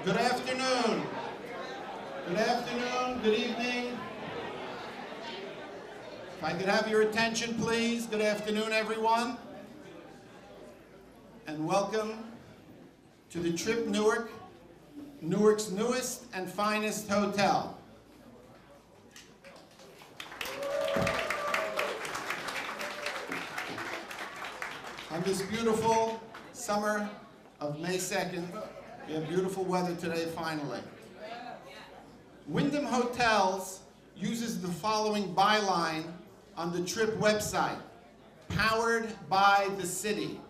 Good afternoon. Good afternoon, good evening. If I could have your attention, please. Good afternoon, everyone. And welcome to the Tryp Newark, Newark's newest and finest hotel. On this beautiful summer of May 2nd, we have beautiful weather today finally. Wyndham Hotels uses the following byline on the Tryp website, powered by the city.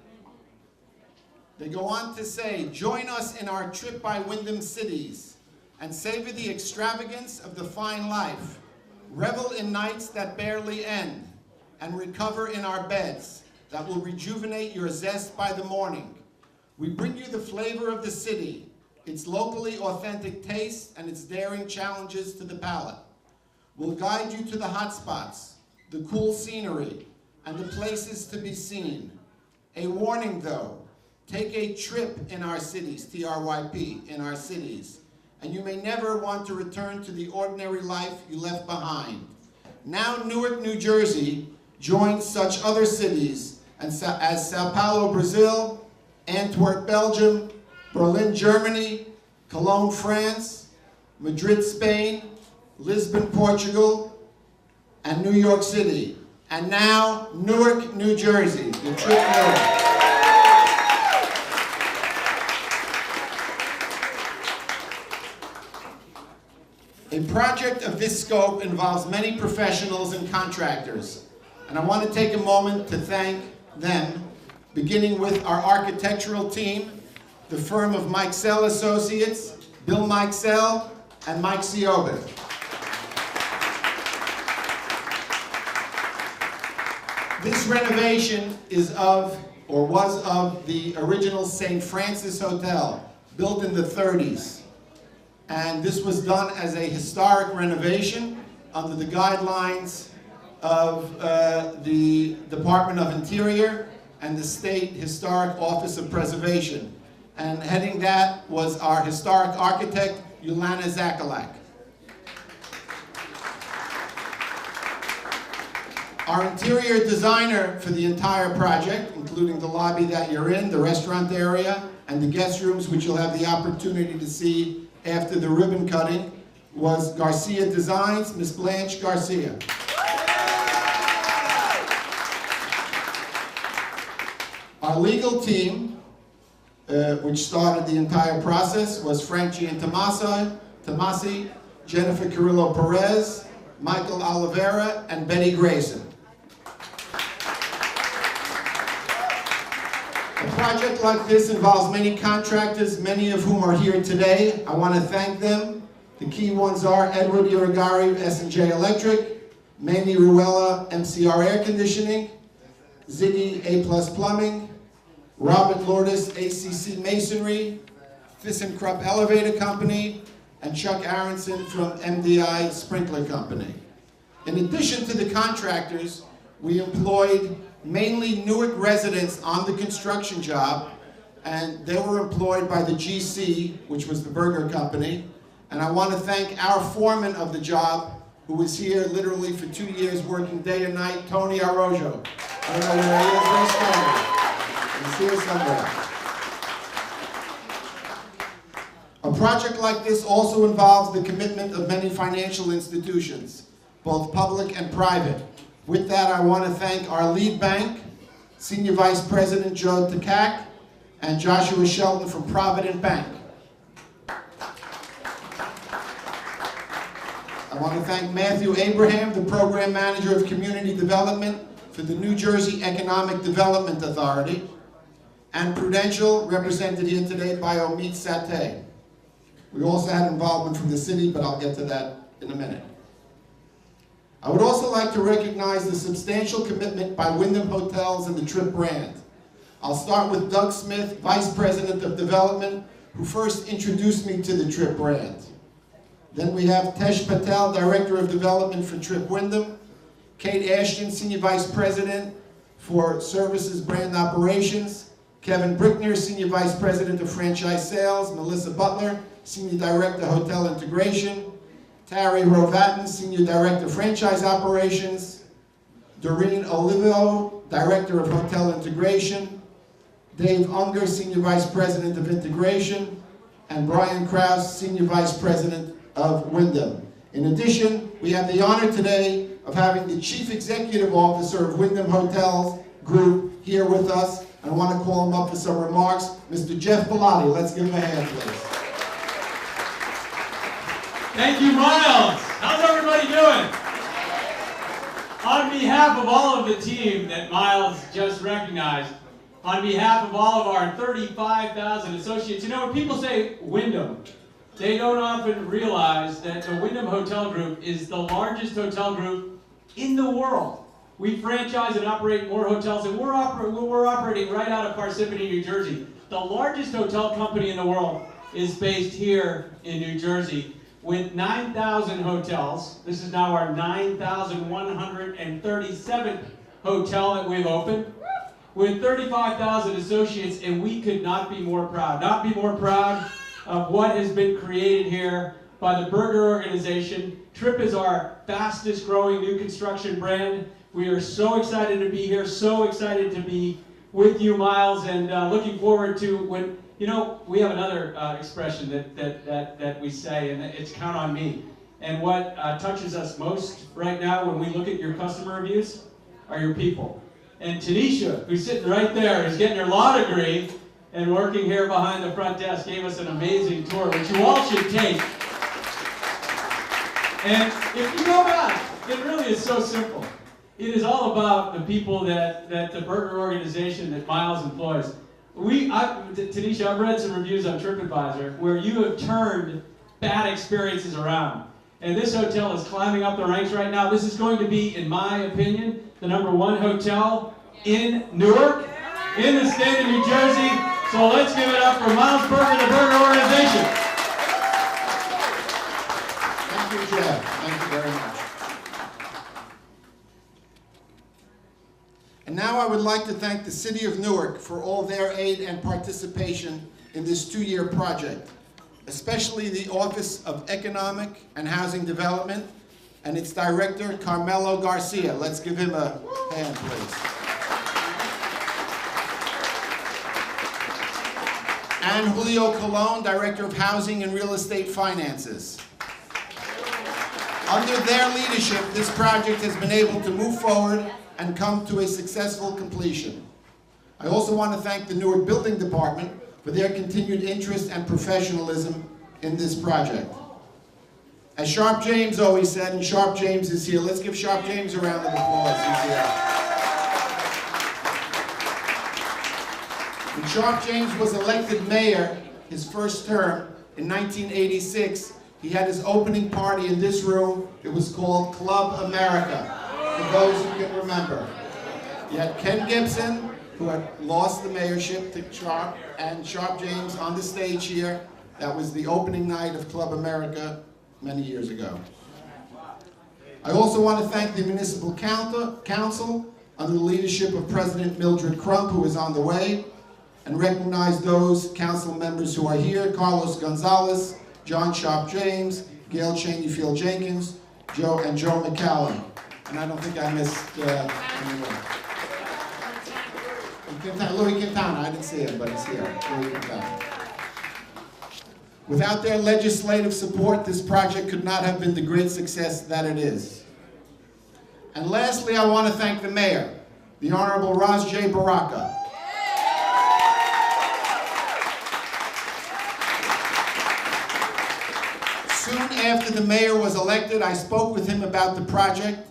They go on to say, join us in our Tryp by Wyndham cities and savor the extravagance of the fine life. Revel in nights that barely end and recover in our beds that will rejuvenate your zest by the morning. We bring you the flavor of the city, its locally authentic taste and its daring challenges to the palate. We'll guide you to the hot spots, the cool scenery, and the places to be seen. A warning though, take a trip in our cities, T-R-Y-P, in our cities, and you may never want to return to the ordinary life you left behind. Now Newark, New Jersey joins such other cities as Sao Paulo, Brazil, Antwerp, Belgium, Berlin, Germany, Cologne, France, Madrid, Spain, Lisbon, Portugal, and New York City. And now, Newark, New Jersey, the Tryp Newark. A project of this scope involves many professionals and contractors, and I want to take a moment to thank them, beginning with our architectural team, the firm of Mikesell Associates, Bill Mikesell, and Mike Siobin. This renovation is of, or was of, the original St. Francis Hotel, built in the 30s. And this was done as a historic renovation under the guidelines of the Department of Interior and the State Historic Office of Preservation. And heading that was our historic architect, Yulana Zakalak. Our interior designer for the entire project, including the lobby that you're in, the restaurant area, and the guest rooms, which you'll have the opportunity to see after the ribbon cutting, was Garcia Designs, Miss Blanche Garcia. Our legal team, which started the entire process, was Frank Giantomasi, Jennifer Carrillo Perez, Michael Oliveira, and Betty Grayson. A project like this involves many contractors, many of whom are here today. I want to thank them. The key ones are Edward Irigari, S&J Electric, Manny Ruella, MCR Air Conditioning, Ziggy A+ Plumbing, Robert Lourdes, ACC Masonry, ThyssenKrupp Elevator Company, and Chuck Aronson from MDI Sprinkler Company. In addition to the contractors, we employed mainly Newark residents on the construction job, and they were employed by the GC, which was the Burger Company. And I want to thank our foreman of the job, who was here literally for 2 years working day and night, Tony Arrojo. I don't know where he is, very strong. He's here somewhere. A project like this also involves the commitment of many financial institutions, both public and private. With that, I want to thank our lead bank, Senior Vice President Joe Takak, and Joshua Shelton from Provident Bank. I want to thank Matthew Abraham, the Program Manager of Community Development for the New Jersey Economic Development Authority, and Prudential, represented here today by Omid Sateh. We also had involvement from the city, but I'll get to that in a minute. I would also like to recognize the substantial commitment by Wyndham Hotels and the Tryp brand. I'll start with Doug Smith, Vice President of Development, who first introduced me to the Tryp brand. Then we have Tesh Patel, Director of Development for Tryp Wyndham, Kate Ashton, Senior Vice President for Services Brand Operations, Kevin Brickner, Senior Vice President of Franchise Sales, Melissa Butler, Senior Director, Hotel Integration, Terry Rovatin, Senior Director, Franchise Operations, Doreen Olivo, Director of Hotel Integration, Dave Unger, Senior Vice President of Integration, and Brian Krause, Senior Vice President of Wyndham. In addition, we have the honor today of having the Chief Executive Officer of Wyndham Hotels Group here with us. I want to call him up for some remarks. Mr. Jeff Bellotti, let's give him a hand, please. Thank you, Miles. How's everybody doing? On behalf of all of the team that Miles just recognized, on behalf of all of our 35,000 associates, you know, when people say Wyndham, they don't often realize that the Wyndham Hotel Group is the largest hotel group in the world. We franchise and operate more hotels, and we're operating right out of Parsippany, New Jersey. The largest hotel company in the world is based here in New Jersey with 9,000 hotels. This is now our 9,137th hotel that we've opened, with 35,000 associates, and we could not be more proud. Not be more proud of what has been created here by the Berger organization. Tryp is our fastest growing new construction brand. We are so excited to be here, so excited to be with you, Miles, and looking forward to when, you know, we have another expression that we say, and it's count on me. And what touches us most right now when we look at your customer reviews are your people. And Tanisha, who's sitting right there, is getting her law degree and working here behind the front desk, gave us an amazing tour, which you all should take. And if you go back, it really is so simple. It is all about the people that the Berger organization that Miles employs. Tanisha, I've read some reviews on TripAdvisor where you have turned bad experiences around. And this hotel is climbing up the ranks right now. This is going to be, in my opinion, the #1 hotel in Newark, in the state of New Jersey. So let's give it up for Miles Berger and the Berger organization. Thank you, Jeff. Thank you very much. And now I would like to thank the City of Newark for all their aid and participation in this 2-year project, especially the Office of Economic and Housing Development and its Director, Carmelo Garcia. Let's give him a hand, please. And Julio Colon, Director of Housing and Real Estate Finances. Under their leadership, this project has been able to move forward and come to a successful completion. I also want to thank the Newark Building Department for their continued interest and professionalism in this project. As Sharp James always said, and Sharp James is here, let's give Sharp James a round of applause. He's here. When Sharp James was elected mayor, his first term, in 1986, he had his opening party in this room. It was called Club America, for those who can remember. You had Ken Gibson, who had lost the mayorship to Sharp, and Sharp James on the stage here. That was the opening night of Club America many years ago. I also want to thank the Municipal Council under the leadership of President Mildred Crump, who is on the way, and recognize those council members who are here: Carlos Gonzalez, John Sharp James, Gail Cheneyfield Jenkins, Joe McCallum. And I don't think I missed anyone. Louis Quintana, I didn't see him, but he's here. Louis Quintana. Without their legislative support, this project could not have been the great success that it is. And lastly, I want to thank the mayor, the Honorable Ras J. Baraka. Soon after the mayor was elected, I spoke with him about the project,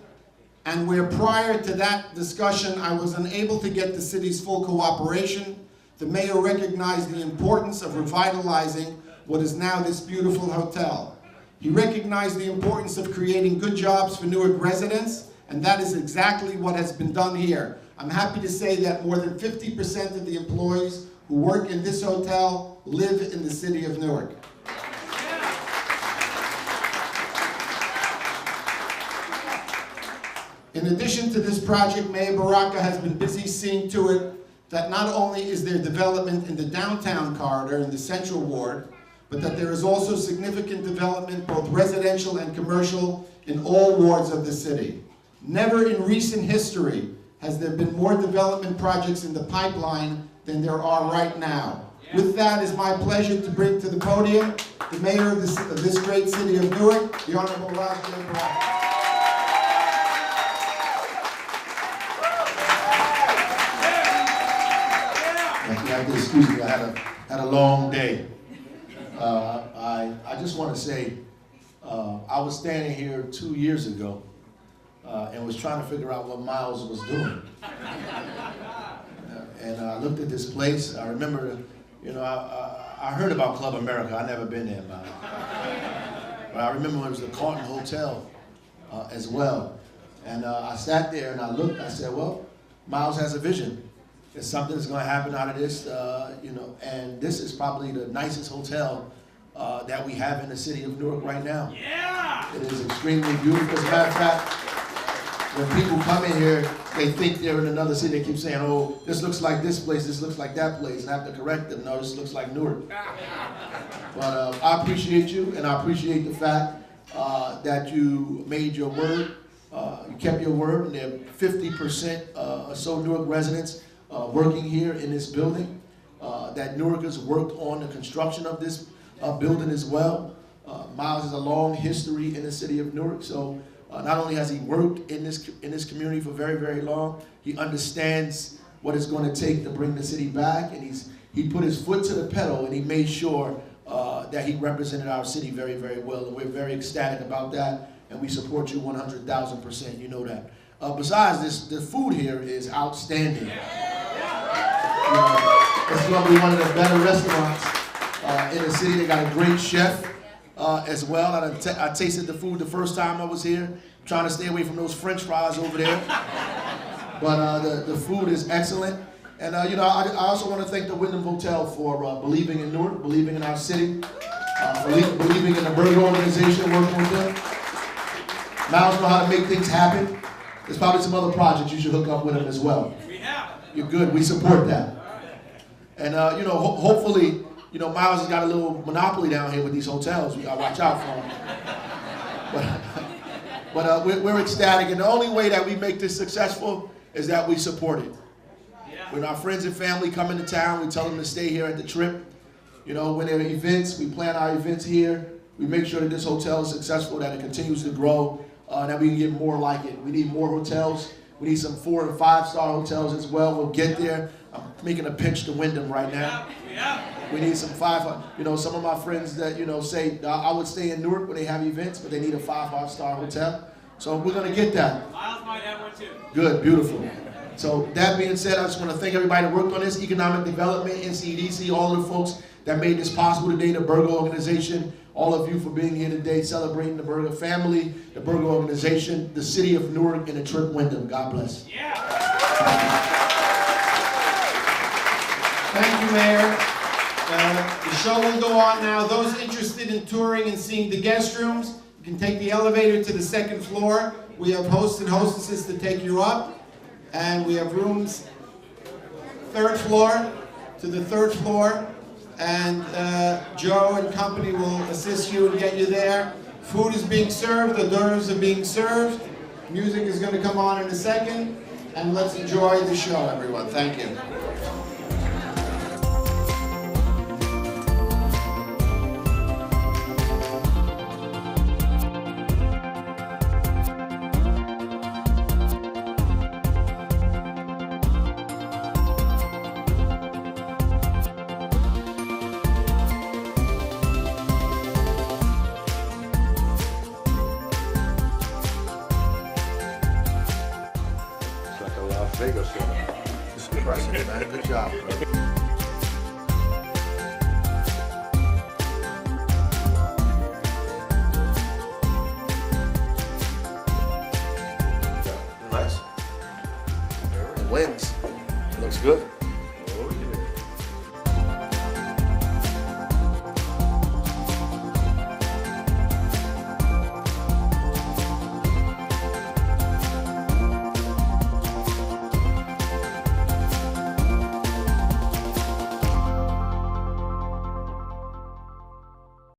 and where prior to that discussion I was unable to get the city's full cooperation, the mayor recognized the importance of revitalizing what is now this beautiful hotel. He recognized the importance of creating good jobs for Newark residents, and that is exactly what has been done here. I'm happy to say that more than 50% of the employees who work in this hotel live in the city of Newark. In addition to this project, Mayor Baraka has been busy seeing to it that not only is there development in the downtown corridor in the Central Ward, but that there is also significant development, both residential and commercial, in all wards of the city. Never in recent history has there been more development projects in the pipeline than there are right now. With that, it's my pleasure to bring to the podium the mayor of this great city of Newark, the Honorable Raj Jayapal. You have to excuse me, I had a long day. I just want to say, I was standing here 2 years ago and was trying to figure out what Miles was doing. And I looked at this place. I remember, I heard about Club America. I never been there, but I remember it was the Carlton Hotel as well. And I sat there and I looked. I said, well, Miles has a vision. There's something that's going to happen out of this, and this is probably the nicest hotel that we have in the city of Newark right now. Yeah! It is extremely beautiful. As a matter of fact, when people come in here, they think they're in another city. They keep saying, oh, this looks like this place, this looks like that place, and I have to correct them. No, this looks like Newark. But I appreciate you, and I appreciate the fact that you made your word. You kept your word, and there are 50% or so Newark residents working here in this building, that Newarkers worked on the construction of this building as well. Miles has a long history in the city of Newark, so not only has he worked in this community for very, very long, he understands what it's going to take to bring the city back, and he put his foot to the pedal, and he made sure that he represented our city very, very well, and we're very ecstatic about that, and we support you 100,000%, you know that. Besides this, the food here is outstanding. It's going to be one of the better restaurants in the city. They got a great chef as well. I tasted the food the first time I was here. I'm trying to stay away from those French fries over there. But the food is excellent. And I also want to thank the Wyndham Hotel for believing in Newark, believing in our city, believing in the Burger organization, working with them. Miles know how to make things happen. There's probably some other projects you should hook up with him as well. You're good. We support that. And hopefully, Miles has got a little monopoly down here with these hotels. We gotta watch out for him. But we're ecstatic, and the only way that we make this successful is that we support it. When our friends and family come into town, we tell them to stay here at the Tryp. When there are events, we plan our events here. We make sure that this hotel is successful, that it continues to grow, that we can get more like it. We need more hotels. We need some 4- and 5-star hotels as well. We'll get there. I'm making a pitch to Wyndham right now. We need some 5. Some of my friends that say I would stay in Newark when they have events, but they need a 5-star hotel. So we're gonna get that. Miles might have one too. Good, beautiful. So that being said, I just want to thank everybody that worked on this, economic development, NCDC, all of the folks that made this possible today, the Burger organization, all of you for being here today, celebrating the Burger family, the Burger organization, the city of Newark, and the Tryp Wyndham. God bless. Yeah. Thank you, Mayor. The show will go on now. Those interested in touring and seeing the guest rooms, you can take the elevator to the 2nd floor. We have hosts and hostesses to take you up. And we have rooms 3rd floor to the 3rd floor. And Joe and company will assist you and get you there. Food is being served, the donuts are being served. Music is going to come on in a second. And let's enjoy the show, everyone. Thank you. Vegas. It's impressive, man. Good job, bro. Nice. It wins. It looks good.